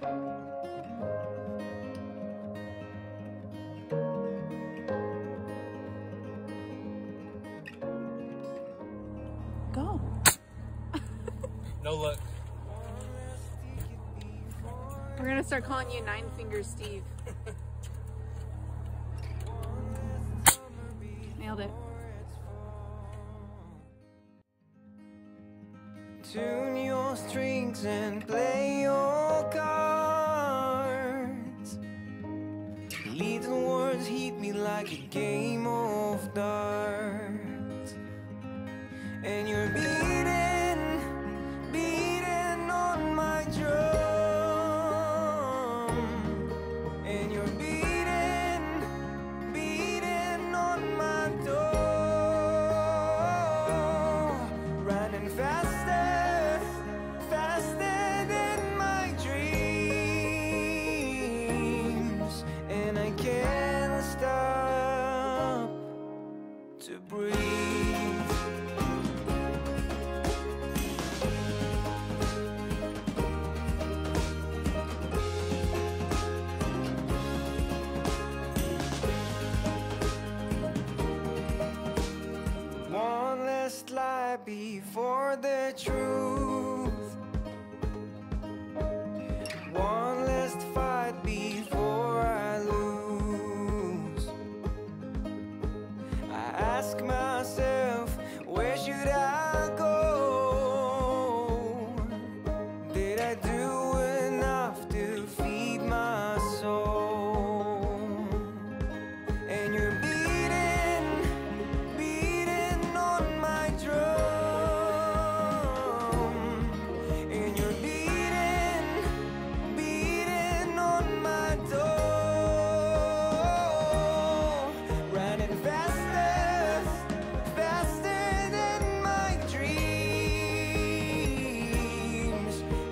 Go. No look. We're gonna start calling you Nine Finger Steve. Nailed it. Tune your strings and play your cards. Little words hit me like a game of darts. And you're beating on my drum. And you're beating on my door. Running faster than my dreams. And I can't stop to breathe. One last lie before the truth. One last fight before I lose. I ask myself, where should I go? Did I do enough to feed my soul? And you're beating on my drum. And you're beating on my door. Running faster than my dreams.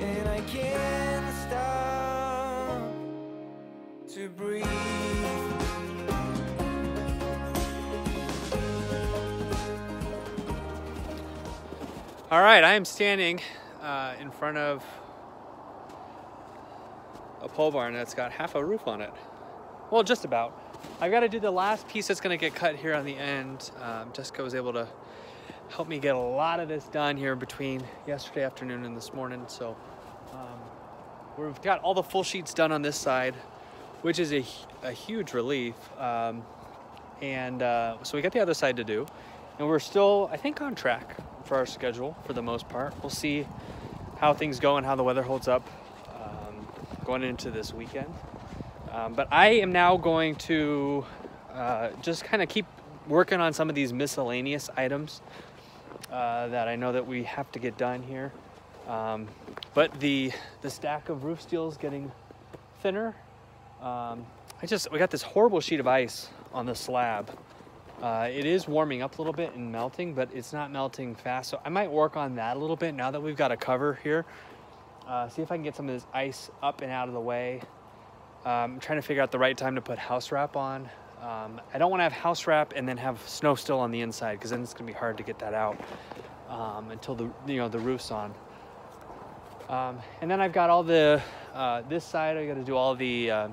And I can't stop to breathe. All right, I am standing in front of a pole barn that's got half a roof on it. Well, just about. I've got to do the last piece that's going to get cut here on the end. Jessica was able to help me get a lot of this done here between yesterday afternoon and this morning. So we've got all the full sheets done on this side, which is a huge relief. So we got the other side to do. And we're still, I think, on track for our schedule for the most part. We'll see how things go and how the weather holds up going into this weekend. But I am now going to just kind of keep working on some of these miscellaneous items that I know that we have to get done here. But the stack of roof steel is getting thinner. We got this horrible sheet of ice on the slab. It is warming up a little bit and melting, but it's not melting fast. So I might work on that a little bit now that we've got a cover here. See if I can get some of this ice up and out of the way. I'm trying to figure out the right time to put house wrap on. I don't want to have house wrap and then have snow still on the inside, because then it's going to be hard to get that out until the roof's on. And then I've got all the this side. I got to do all the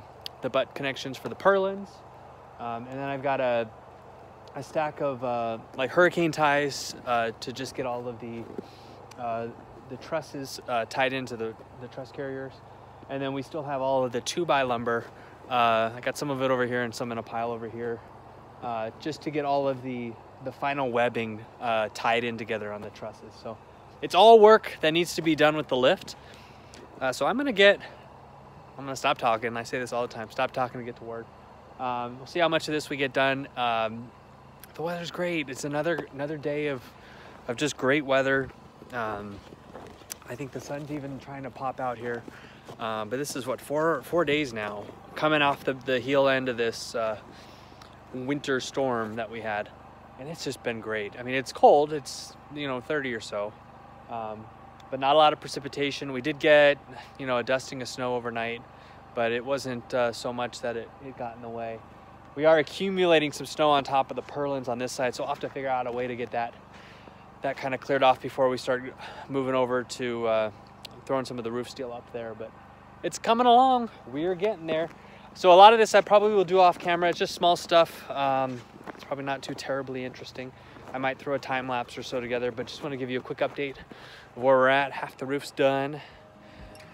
butt connections for the purlins, and then I've got a stack of like hurricane ties to just get all of the trusses tied into the truss carriers. And then we still have all of the 2x lumber. I got some of it over here and some in a pile over here, just to get all of the final webbing tied in together on the trusses. So it's all work that needs to be done with the lift. So I'm gonna stop talking. I say this all the time, stop talking to get to work. We'll see how much of this we get done. The weather's great. It's another day of just great weather. I think the sun's even trying to pop out here. But this is what, four days now, coming off the heel end of this winter storm that we had, and it's just been great. I mean, it's cold. It's 30 or so, but not a lot of precipitation. We did get a dusting of snow overnight, but it wasn't so much that it got in the way. We are accumulating some snow on top of the purlins on this side, so I'll have to figure out a way to get that kind of cleared off before we start moving over to throwing some of the roof steel up there. But it's coming along. We're getting there. So a lot of this I probably will do off camera. It's just small stuff. It's probably not too terribly interesting. I might throw a time lapse or so together, but just want to give you a quick update of where we're at. Half the roof's done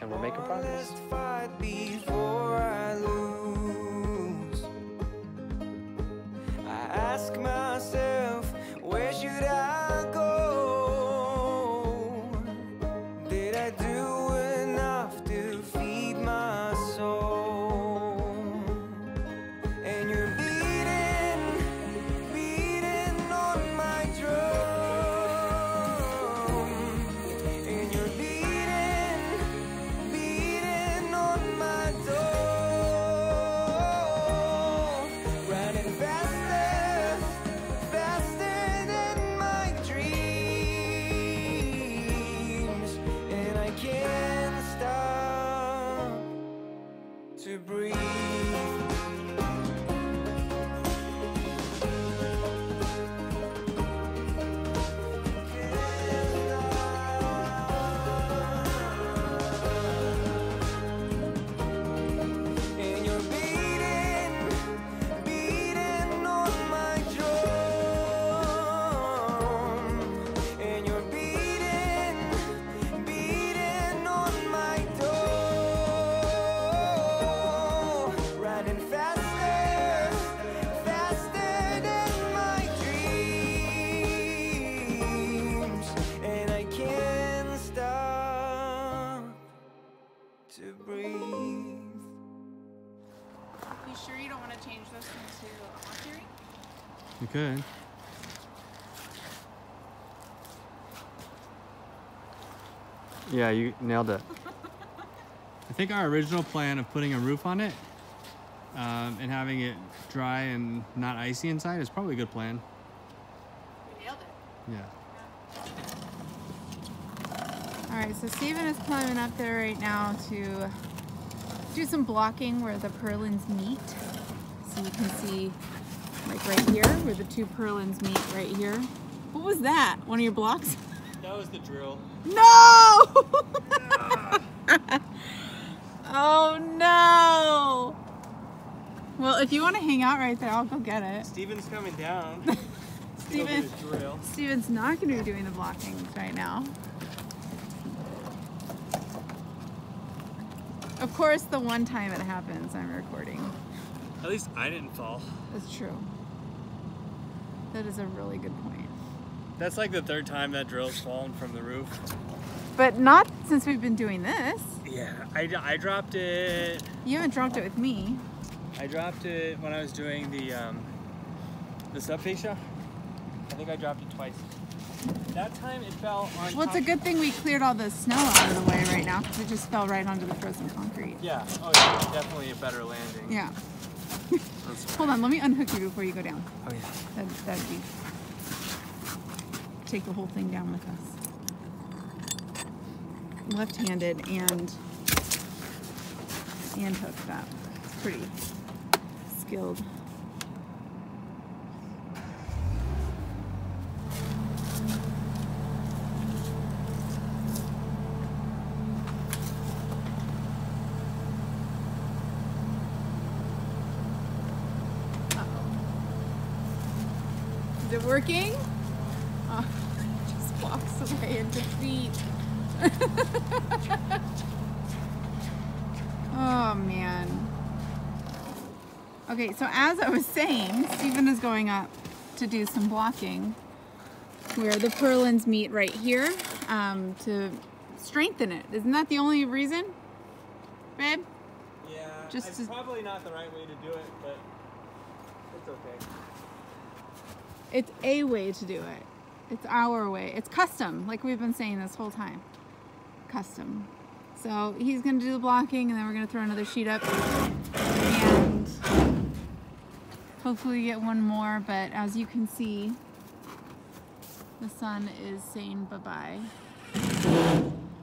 and we're making progress. I ask myself, where should I go? Did I do enough to feed my soul? And you're beating on my drum. And you're beating on my door. Running faster, faster than my dreams. And I can't stop to breathe. And you're beating on my drum. And you're beating on my door. Running faster, faster than my dreams. And I can't stop to breathe. You sure you don't want to change this into a hockey rink? You could. Yeah, you nailed it. I think our original plan of putting a roof on it and having it dry and not icy inside is probably a good plan. We nailed it. Yeah. All right, so Steven is climbing up there right now to do some blocking where the purlins meet. So you can see, like right here, where the two purlins meet right here. What was that? One of your blocks? That was the drill. No! Oh no! Well, if you want to hang out right there, I'll go get it. Steven's coming down. Steven's not going to be doing the blocking right now. Of course, the one time it happens, I'm recording. At least I didn't fall. That's true. That is a really good point. That's like the third time that drill's fallen from the roof. But not since we've been doing this. Yeah, I dropped it. You haven't dropped it with me. I dropped it when I was doing the subfascia. I think I dropped it twice. That time it fell on Well, it's a good thing we cleared all the snow out of the way right now because it just fell right onto the frozen concrete. Yeah, oh yeah, definitely a better landing. Yeah. That's right. Hold on, let me unhook you before you go down. Oh yeah. That'd be... Take the whole thing down with us. Left-handed and hooked up. It's pretty skilled. Is it working? Oh, it just walks away in defeat. Oh man. Okay, so as I was saying, Steven is going up to do some blocking where the purlins meet right here to strengthen it. Isn't that the only reason, babe? Yeah, Just it's probably not the right way to do it, but it's okay. It's a way to do it. It's our way. It's custom, like we've been saying this whole time. Custom. So he's gonna do the blocking and then we're gonna throw another sheet up and hopefully get one more, but as you can see, the sun is saying bye-bye.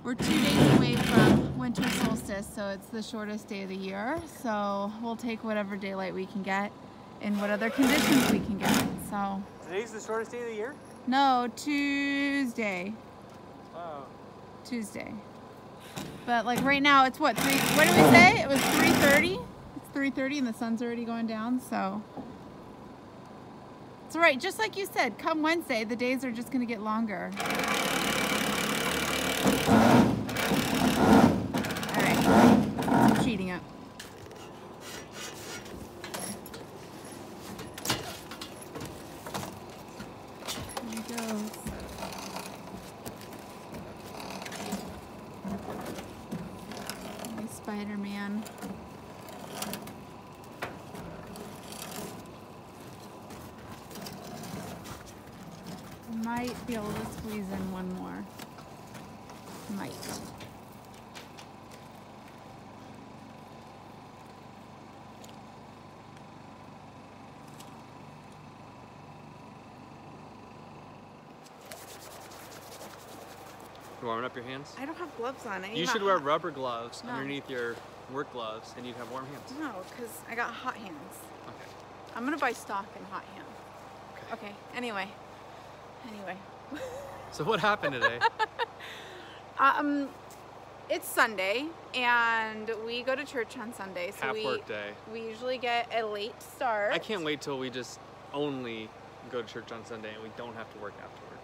We're 2 days away from winter solstice, so it's the shortest day of the year. So we'll take whatever daylight we can get and what other conditions we can get. So Today's the shortest day of the year? no, Tuesday. Wow. Tuesday. But like right now, it's what, what did we say? It was 3:30. It's 3:30 and the sun's already going down, so. It's all right, just like you said, come Wednesday, the days are just gonna get longer. All right, I'm cheating it. There he goes. Spider-Man. Might be able to squeeze in one more. Might. You warming up your hands? I don't have gloves on. You should wear rubber gloves underneath your work gloves, and you'd have warm hands. No, because I got hot hands. Okay. I'm gonna buy stock in hot hands. Okay. Anyway. So what happened today? It's Sunday, and we go to church on Sunday. So Work day. We usually get a late start. I can't wait till we just only go to church on Sunday and we don't have to work afterward.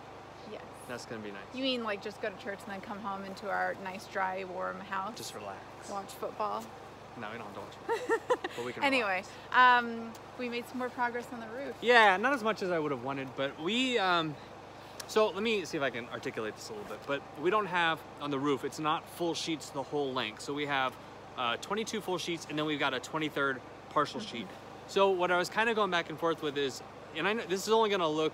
Yes. That's gonna be nice. You mean like just go to church and then come home into our nice, dry, warm house? Just relax. Watch football. No, we don't watch football. But we can Anyway, relax. we made some more progress on the roof. Yeah, not as much as I would have wanted, but we, so let me see if I can articulate this a little bit. But we don't have, on the roof, it's not full sheets the whole length. So we have 22 full sheets, and then we've got a 23rd partial sheet. So what I was kind of going back and forth with is, and I know this is only gonna look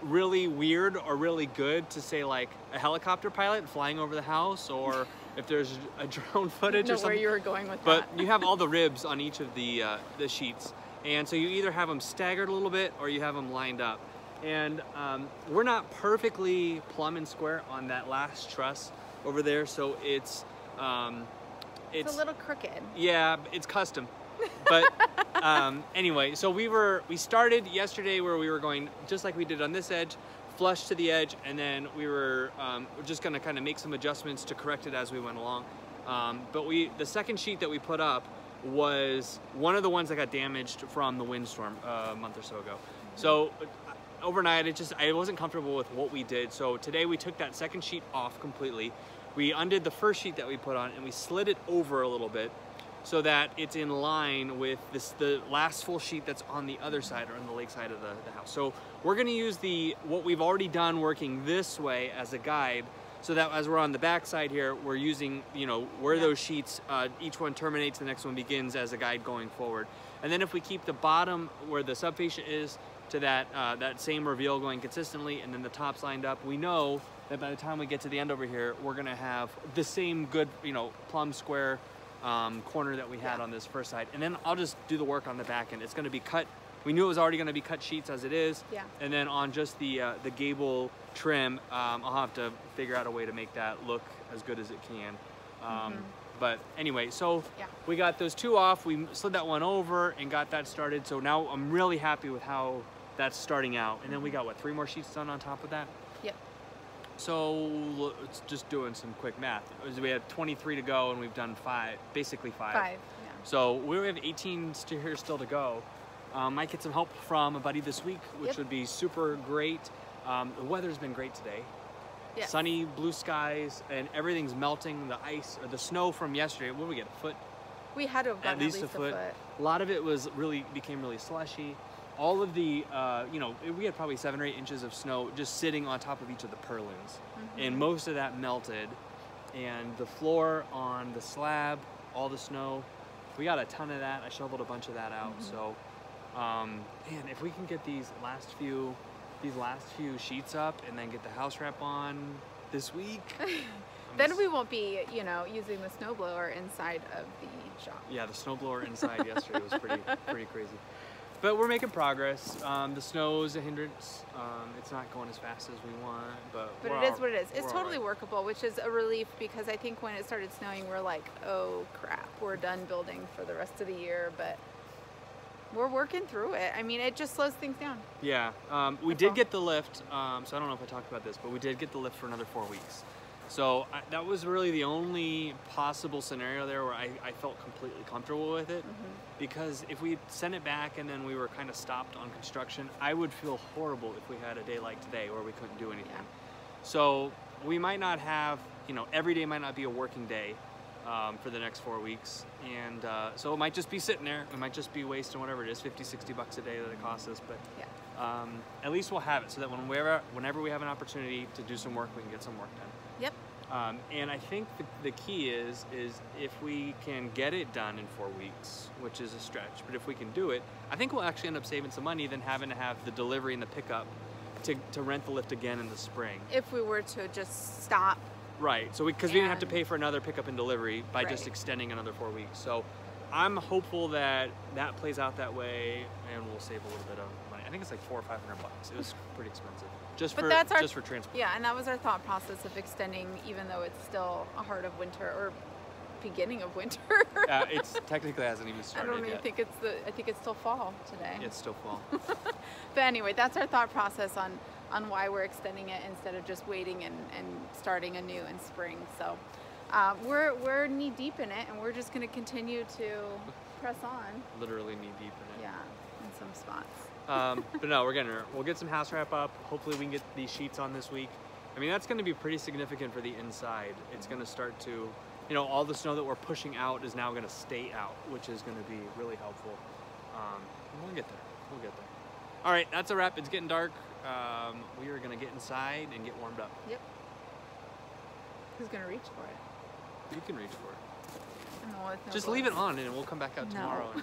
really weird or really good to say like a helicopter pilot flying over the house, or if there's a drone footage or something. Where you were going with but that. you have all the ribs on each of the sheets. And so you either have them staggered a little bit or you have them lined up. And we're not perfectly plumb and square on that last truss over there, so it's a little crooked. Yeah, it's custom. But anyway, so we started yesterday where we were going just like we did on this edge, flush to the edge, and then we were just gonna kind of make some adjustments to correct it as we went along. But the second sheet that we put up was one of the ones that got damaged from the windstorm a month or so ago. So overnight, I wasn't comfortable with what we did. So today we took that second sheet off completely. We undid the first sheet that we put on and we slid it over a little bit so that it's in line with the last full sheet that's on the other side or on the lake side of the house. So we're gonna use what we've already done working this way as a guide, so that as we're on the back side here, we're using, where those sheets, each one terminates, the next one begins as a guide going forward. And then if we keep the bottom where the subfascia is to that same reveal going consistently, and then the tops lined up, we know that by the time we get to the end over here, we're gonna have the same good, plumb square corner that we had on this first side. And then I'll just do the work on the back end. It's gonna be cut. We knew it was already gonna be cut sheets as it is. Yeah. And then on just the gable trim, I'll have to figure out a way to make that look as good as it can. But anyway, so we got those two off. We slid that one over and got that started. So now I'm really happy with how that's starting out. And then we got, what, 3 more sheets done on top of that? Yep. So it's just doing some quick math. We had 23 to go and we've done 5, basically 5. 5, yeah. So we have 18 here still to go. Might get some help from a buddy this week, which would be super great. The weather's been great today. Yes. Sunny, blue skies, and everything's melting. The ice, or the snow from yesterday, what did we get, a foot? We had to have gotten at least a foot. A lot of it became really slushy. All of the, we had probably 7 or 8 inches of snow just sitting on top of each of the purlins. And most of that melted. And the floor on the slab, all the snow, we got a ton of that. I shoveled a bunch of that out. So, man, if we can get these last few sheets up and then get the house wrap on this week. Then we won't be, using the snowblower inside of the shop. Yeah, the snowblower inside yesterday was pretty crazy. But we're making progress. The snow is a hindrance. It's not going as fast as we want, but it is what it is. It's totally workable, which is a relief, because I think when it started snowing, we're like, oh crap, we're done building for the rest of the year, but we're working through it. I mean, it just slows things down. Yeah, we did get the lift, so I don't know if I talked about this, but we did get the lift for another 4 weeks. So that was really the only possible scenario there where I felt completely comfortable with it. Because if we sent it back and then we were kind of stopped on construction, I would feel horrible if we had a day like today where we couldn't do anything. So we might not have, you know, every day might not be a working day for the next 4 weeks. And so it might just be sitting there. It might just be wasting whatever it is, 50, 60 bucks a day that it costs us. But at least we'll have it so that whenever we have an opportunity to do some work, we can get some work done. Yep. And I think the key is if we can get it done in 4 weeks, which is a stretch, but if we can do it, I think we'll actually end up saving some money than having to have the delivery and the pickup to rent the lift again in the spring. If we were to just stop. Right, so because we didn't have to pay for another pickup and delivery by just extending another 4 weeks. So I'm hopeful that that plays out that way and we'll save a little bit of money. I think it's like $400 or $500 bucks. It was pretty expensive. Just for transport. Yeah, and that was our thought process of extending, even though it's still a heart of winter or beginning of winter. It's technically hasn't even started. I don't even think I think it's still fall today. It's still fall. But anyway, that's our thought process on why we're extending it instead of just waiting and starting anew in spring. So we're knee deep in it, and we're just going to continue to press on. Literally knee deep in it. Yeah, in some spots. But no, we'll get some house wrap up. Hopefully we can get these sheets on this week. I mean, that's going to be pretty significant for the inside. It's going to start to, you know, all the snow that we're pushing out is now going to stay out, which is going to be really helpful. And we'll get there. We'll get there. All right, that's a wrap. It's getting dark. We are going to get inside and get warmed up. Yep. Who's going to reach for it? You can reach for it. No, Just leave it on and we'll come back out tomorrow. And